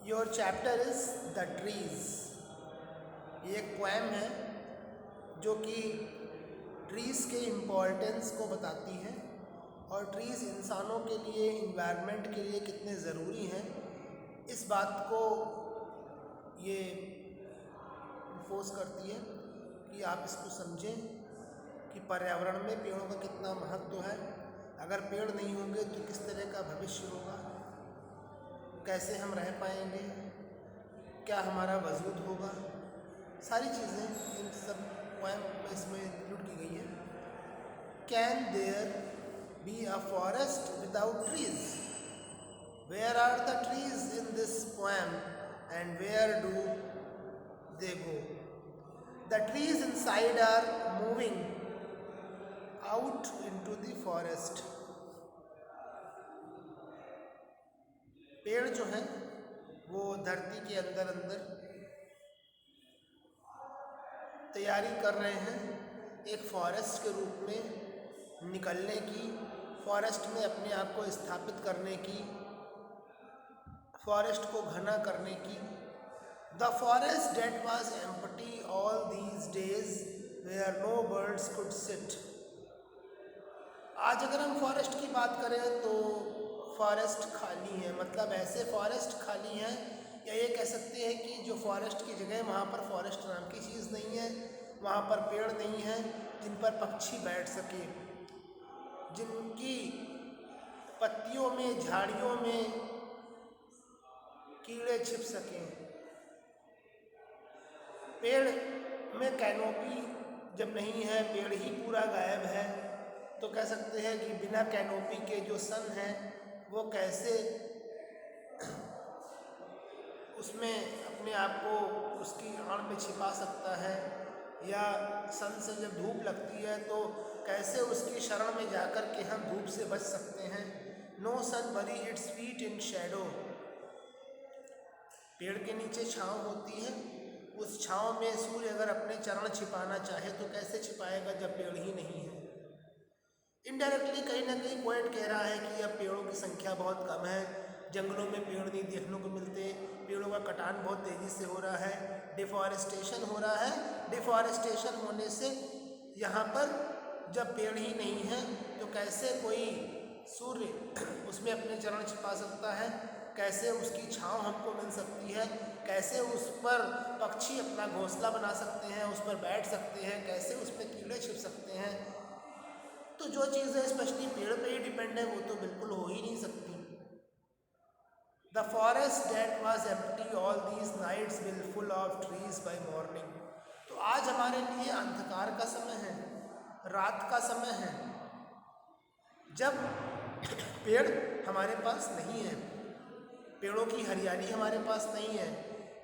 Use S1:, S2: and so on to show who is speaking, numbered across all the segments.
S1: Your chapter is the trees. ये एक poem है जो कि ट्रीज़ के इम्पोर्टेंस को बताती है और ट्रीज़ इंसानों के लिए, इन्वायरमेंट के लिए कितने ज़रूरी हैं, इस बात को ये फोर्स करती है कि आप इसको समझें कि पर्यावरण में पेड़ों का कितना महत्व है। अगर पेड़ नहीं होंगे तो किस तरह का भविष्य होगा, कैसे हम रह पाएंगे, क्या हमारा वजूद होगा, सारी चीज़ें इन सब पोएम में इसमें इंक्लूड की गई है। Can there be a forest without trees? Where are the trees in this poem and where do they go? The trees inside are moving out into the forest. पेड़ जो हैं वो धरती के अंदर अंदर तैयारी कर रहे हैं एक फॉरेस्ट के रूप में निकलने की, फॉरेस्ट में अपने आप को स्थापित करने की, फॉरेस्ट को घना करने की। The forest that was empty all these days where no birds could sit. आज अगर हम फॉरेस्ट की बात करें तो फॉरेस्ट खाली है, मतलब ऐसे फॉरेस्ट खाली हैं, या ये कह सकते हैं कि जो फॉरेस्ट की जगह वहाँ पर फॉरेस्ट नाम की चीज़ नहीं है, वहाँ पर पेड़ नहीं हैं जिन पर पक्षी बैठ सके, जिनकी पत्तियों में, झाड़ियों में कीड़े छिप सकें। पेड़ में कैनोपी जब नहीं है, पेड़ ही पूरा गायब है, तो कह सकते हैं कि बिना कैनोपी के जो सन है वो कैसे उसमें अपने आप को उसकी आड़ में छिपा सकता है, या सन से जब धूप लगती है तो कैसे उसकी शरण में जाकर के हम धूप से बच सकते हैं। नो सन बरी इट्स फीट इन शैडो। पेड़ के नीचे छांव होती है, उस छांव में सूर्य अगर अपने चरण छिपाना चाहे तो कैसे छिपाएगा जब पेड़ ही नहीं है। इनडायरेक्टली कहीं ना कहीं पॉइंट कह रहा है कि अब पेड़ों की संख्या बहुत कम है, जंगलों में पेड़ नहीं देखने को मिलते, पेड़ों का कटान बहुत तेज़ी से हो रहा है, डिफॉरेस्टेशन हो रहा है। डिफॉरेस्टेशन होने से यहाँ पर जब पेड़ ही नहीं है तो कैसे कोई सूर्य उसमें अपने चरण छिपा सकता है, कैसे उसकी छांव हमको मिल सकती है, कैसे उस पर पक्षी अपना घोंसला बना सकते हैं, उस पर बैठ सकते हैं, कैसे उस पर कीड़े छिप सकते हैं। तो जो चीज़ें स्पेशली पेड़ पे ही डिपेंड है वो तो बिल्कुल हो ही नहीं सकती। The forest that was empty all these nights will full of trees by morning. तो आज हमारे लिए अंधकार का समय है, रात का समय है, जब पेड़ हमारे पास नहीं है, पेड़ों की हरियाली हमारे पास नहीं है।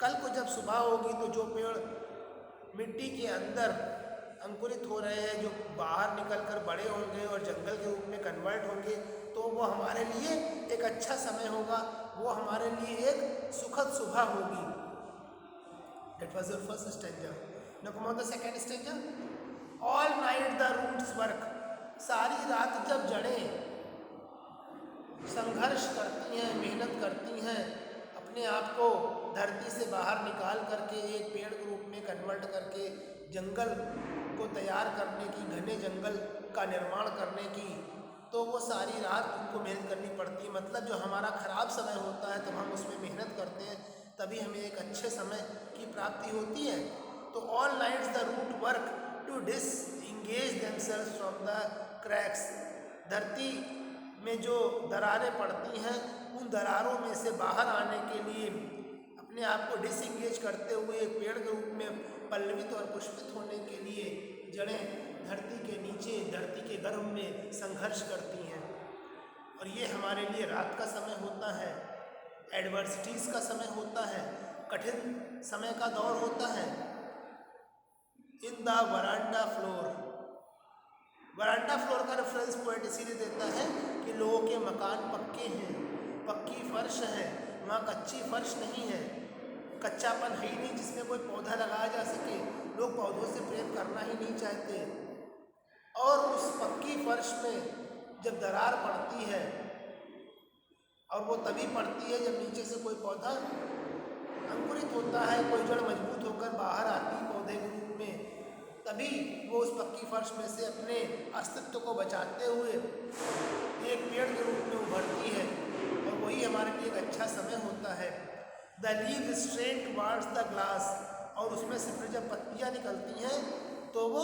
S1: कल को जब सुबह होगी तो जो पेड़ मिट्टी के अंदर अंकुरित हो रहे हैं, जो बाहर निकलकर बड़े होंगे और जंगल के रूप में कन्वर्ट होंगे, तो वो हमारे लिए एक अच्छा समय होगा, वो हमारे लिए एक सुखद सुबह होगी। That was your first stanza. Now come on the second stanza. All night the roots work. सारी रात जब जड़ें संघर्ष करती हैं, मेहनत करती हैं, अपने आप को धरती से बाहर निकाल करके एक पेड़ के रूप में कन्वर्ट करके जंगल को तैयार करने की, घने जंगल का निर्माण करने की, तो वो सारी रात उनको मेहनत करनी पड़ती है। मतलब जो हमारा ख़राब समय होता है तब हम उसमें मेहनत करते हैं, तभी हमें एक अच्छे समय की प्राप्ति होती है। तो all nights the root work to disengage themselves from the cracks. धरती में जो दरारें पड़ती हैं उन दरारों में से बाहर आने के लिए, अपने आप को डिसएंगेज करते हुए एक पेड़ के रूप में पल्लवित और पुष्पित होने के लिए जड़ें धरती के नीचे, धरती के गर्भ में संघर्ष करती हैं। और ये हमारे लिए रात का समय होता है, एडवर्सिटीज़ का समय होता है, कठिन समय का दौर होता है। In the veranda floor, veranda floor का रेफरेंस पॉइंट इसीलिए देता है कि लोगों के मकान पक्के हैं, पक्की फर्श है, वहाँ कच्ची फर्श नहीं है, कच्चापन है ही नहीं जिसमें कोई पौधा लगाया जा सके। लोग पौधों से प्रेम करना ही नहीं चाहते, और उस पक्की फर्श में जब दरार पड़ती है, और वो तभी पड़ती है जब नीचे से कोई पौधा अंकुरित होता है, कोई जड़ मजबूत होकर बाहर आती पौधे के रूप में, तभी वो उस पक्की फर्श में से अपने अस्तित्व को बचाते हुए एक पेड़ के रूप में उभरती है। और वही हमारे लिए एक अच्छा समय होता है। The leave strain towards the glass, और उसमें से फिर जब पत्तियाँ निकलती हैं तो वो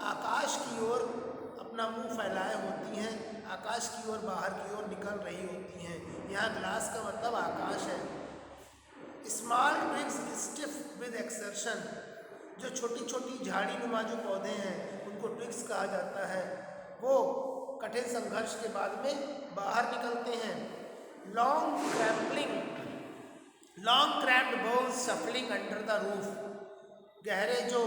S1: आकाश की ओर अपना मुंह फैलाए होती हैं, आकाश की ओर बाहर की ओर निकल रही होती हैं। यहाँ ग्लास का मतलब आकाश है। Small twigs stiff with exertion, जो छोटी छोटी झाड़ी नुमा जो पौधे हैं उनको ट्विग्स कहा जाता है, वो कठिन संघर्ष के बाद में बाहर निकलते हैं। Long cramped bones shuffling under the roof, गहरे जो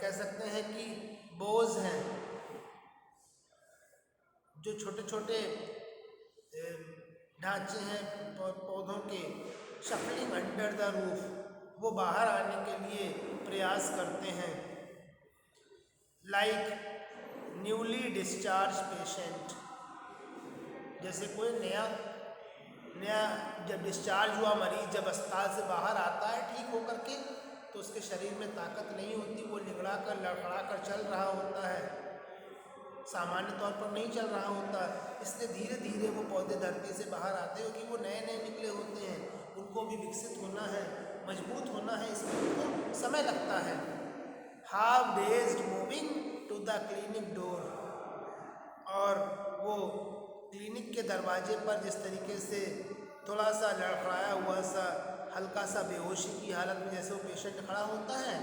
S1: कह सकते हैं कि बोझ हैं, जो छोटे छोटे ढांचे हैं पौधों के, शफलिंग अंडर द रूफ, वो बाहर आने के लिए प्रयास करते हैं। लाइक न्यूली डिस्चार्ज पेशेंट, जैसे कोई नया जब डिस्चार्ज हुआ मरीज जब अस्पताल से बाहर आता है ठीक होकर के, तो उसके शरीर में ताकत नहीं होती, वो लिगड़ा कर लड़खड़ा कर चल रहा होता है, सामान्य तौर पर नहीं चल रहा होता। इसलिए धीरे धीरे वो पौधे धरती से बाहर आते हैं, क्योंकि वो नए नए निकले होते हैं, उनको भी विकसित होना है, मजबूत होना है, इसमें उनको समय लगता है। Half dazed moving to the clinic door, और वो क्लिनिक के दरवाजे पर जिस तरीके से थोड़ा सा लड़खड़ाया हुआ सा हल्का सा बेहोशी की हालत में जैसे वो पेशेंट खड़ा होता है,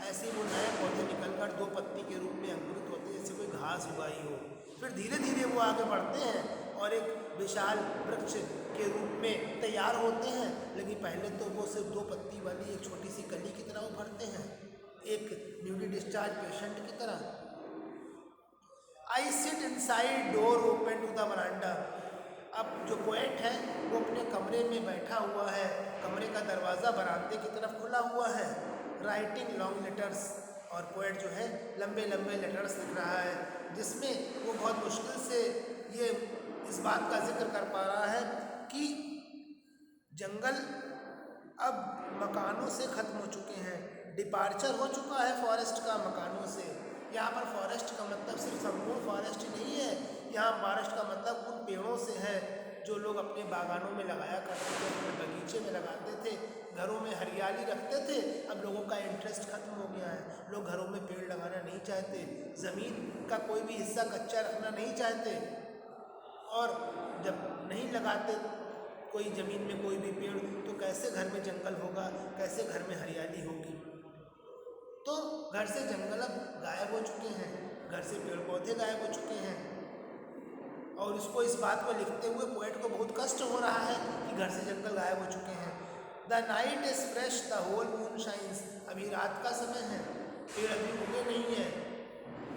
S1: ऐसे वो नए पौधे निकलकर दो पत्ती के रूप में अंकुरित होते हैं, जैसे कोई घास उगाई हो। फिर धीरे धीरे वो आगे बढ़ते हैं और एक विशाल वृक्ष के रूप में तैयार होते हैं। लेकिन पहले तो वो सिर्फ दो पत्ती वाली एक छोटी सी कली की तरह उभरते हैं, एक न्यूली डिस्चार्ज पेशेंट की तरह। I sit inside door open to the veranda, अब जो पोएट है वो अपने कमरे में बैठा हुआ है, कमरे का दरवाज़ा बरामदे की तरफ खुला हुआ है। राइटिंग लॉन्ग लेटर्स, और पोएट जो है लंबे लंबे लेटर्स लिख रहा है, जिसमें वो बहुत मुश्किल से ये इस बात का जिक्र कर पा रहा है कि जंगल अब मकानों से ख़त्म हो चुके हैं, डिपार्चर हो चुका है फॉरेस्ट का मकानों से। यहाँ पर फॉरेस्ट का मतलब सिर्फ संपूर्ण फॉरेस्ट ही नहीं है, यहाँ फॉरेस्ट का मतलब उन पेड़ों से है जो लोग अपने बागानों में लगाया करते थे, अपने बगीचे में लगाते थे, घरों में हरियाली रखते थे। अब लोगों का इंटरेस्ट खत्म हो गया है, लोग घरों में पेड़ लगाना नहीं चाहते, ज़मीन का कोई भी हिस्सा कच्चा रखना नहीं चाहते, और जब नहीं लगाते कोई ज़मीन में कोई भी पेड़, तो कैसे घर में जंगल होगा, कैसे घर में हरियाली होगी। तो घर से जंगल अब गायब हो चुके हैं, घर से पेड़ पौधे गायब हो चुके हैं, और उसको इस बात को लिखते हुए पोएट को बहुत कष्ट हो रहा है कि घर से जंगल गायब हो चुके हैं। The night is fresh the whole moon shines, अभी रात का समय है, पेड़ अभी उगे नहीं है,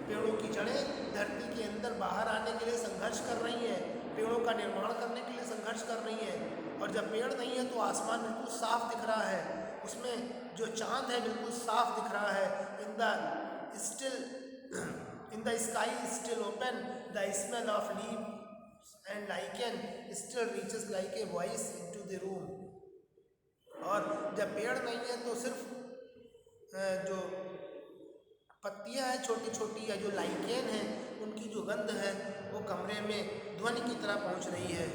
S1: पेड़ों की जड़ें धरती के अंदर बाहर आने के लिए संघर्ष कर रही हैं, पेड़ों का निर्माण करने के लिए संघर्ष कर रही हैं। और जब पेड़ नहीं है तो आसमान बिल्कुल साफ दिख रहा है, उसमें जो चांद है बिल्कुल साफ दिख रहा है। In the sky still open, the smell of leaves and lichen still reaches like a voice into the room. और जब पेड़ नहीं है तो सिर्फ जो पत्तियां हैं छोटी छोटी या जो लाइकेन है उनकी जो गंध है वो कमरे में ध्वनि की तरह पहुंच रही है,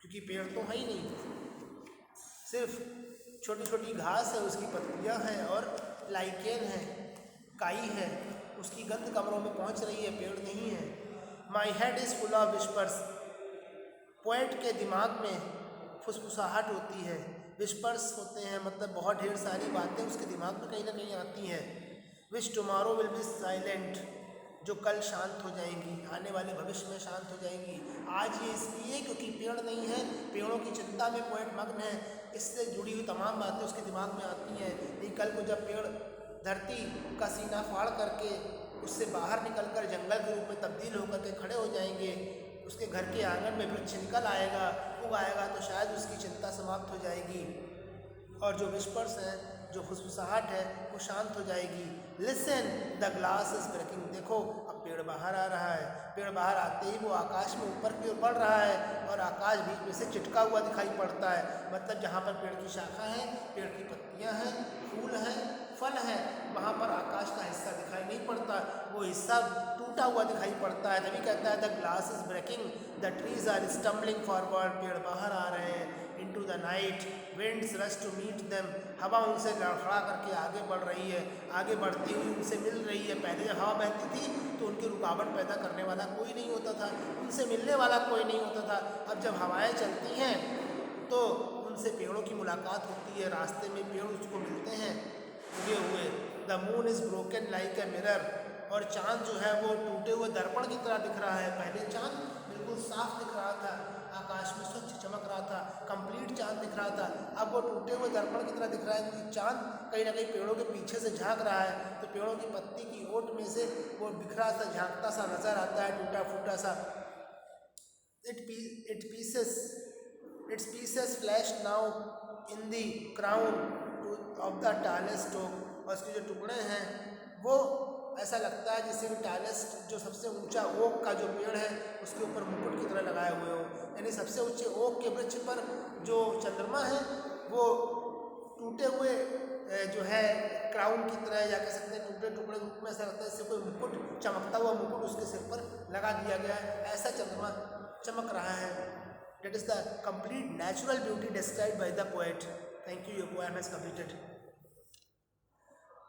S1: क्योंकि पेड़ तो है ही नहीं, सिर्फ छोटी छोटी घास है, उसकी पत्तियां हैं और लाइकेन है, काई है, उसकी गंध कमरों में पहुंच रही है, पेड़ नहीं है। My head is full of whispers, poet के दिमाग में फुसफुसाहट होती है, विस्पर्स होते हैं मतलब बहुत ढेर सारी बातें उसके दिमाग में कहीं ना कहीं आती हैं। विच टुमारो विल बी साइलेंट, जो कल शांत हो जाएंगी, आने वाले भविष्य में शांत हो जाएंगी। आज ये इसलिए क्योंकि पेड़ नहीं है, पेड़ों की चिंता में पोएट मग्न है, इससे जुड़ी हुई तमाम बातें उसके दिमाग में आती हैं। लेकिन कल को जब पेड़ धरती का सीना फाड़ करके उससे बाहर निकलकर जंगल के रूप में तब्दील होकर के खड़े हो जाएंगे, उसके घर के आंगन में वृक्ष निकल आएगा, उग आएगा, तो शायद उसकी चिंता समाप्त हो जाएगी। और जो विस्पर्स हैं, जो फुसफुसाहट है वो शांत हो जाएगी। Listen the glass is breaking, देखो अब पेड़ बाहर आ रहा है, पेड़ बाहर आते ही वो आकाश में ऊपर की ओर बढ़ रहा है और आकाश बीच में से चिटका हुआ दिखाई पड़ता है। मतलब जहाँ पर पेड़ की शाखा है, पेड़ की पत्तियाँ हैं, फूल हैं, फल है, वहाँ पर आकाश का हिस्सा दिखाई नहीं पड़ता, वो हिस्सा टूटा हुआ दिखाई पड़ता है। तभी कहता है the glass is breaking, the trees are stumbling forward, पेड़ बाहर आ रहे हैं, into the night, winds rush to meet them, हवा उनसे लड़खड़ा करके आगे बढ़ रही है, आगे बढ़ती हुई उनसे मिल रही है। पहले जब हवा बहती थी तो उनकी रुकावट पैदा करने वाला कोई नहीं होता था, उनसे मिलने वाला कोई नहीं होता था। अब जब हवाएं चलती हैं तो उनसे पेड़ों की मुलाकात होती है, रास्ते में पेड़ उसको मिलते हैं उगे हुए। The moon is broken like a mirror, और चाँद जो है वो टूटे हुए दर्पण की तरह दिख रहा है। पहले चाँद बिल्कुल साफ दिख रहा था, आकाश में स्वच्छ चमक रहा था, कंप्लीट चाँद दिख रहा था। अब वो टूटे हुए दर्पण की तरह दिख रहा है क्योंकि चाँद कहीं ना कहीं पेड़ों के पीछे से झांक रहा है, तो पेड़ों की पत्ती की ओट में से वो बिखरा सा झांकता सा नजर आता है, टूटा फूटा सा। Its pieces flashed now in the crown of the tallest oak, और इसके जो टुकड़े हैं वो ऐसा लगता है जैसे कि टालेस्ट, जो सबसे ऊंचा ओक का जो पेड़ है उसके ऊपर मुकुट की तरह लगाए हुए हो। यानी सबसे ऊंचे ओक के वृक्ष पर जो चंद्रमा है वो टूटे हुए जो है क्राउन की तरह, या कह सकते हैं टूटे टुकड़े रूप में, ऐसा लगता है जैसे कोई मुकुट, चमकता हुआ मुकुट उसके सिर पर लगा दिया गया है, ऐसा चंद्रमा चमक रहा है। That is the complete natural beauty described by the poet. Thank you. Your poem has completed.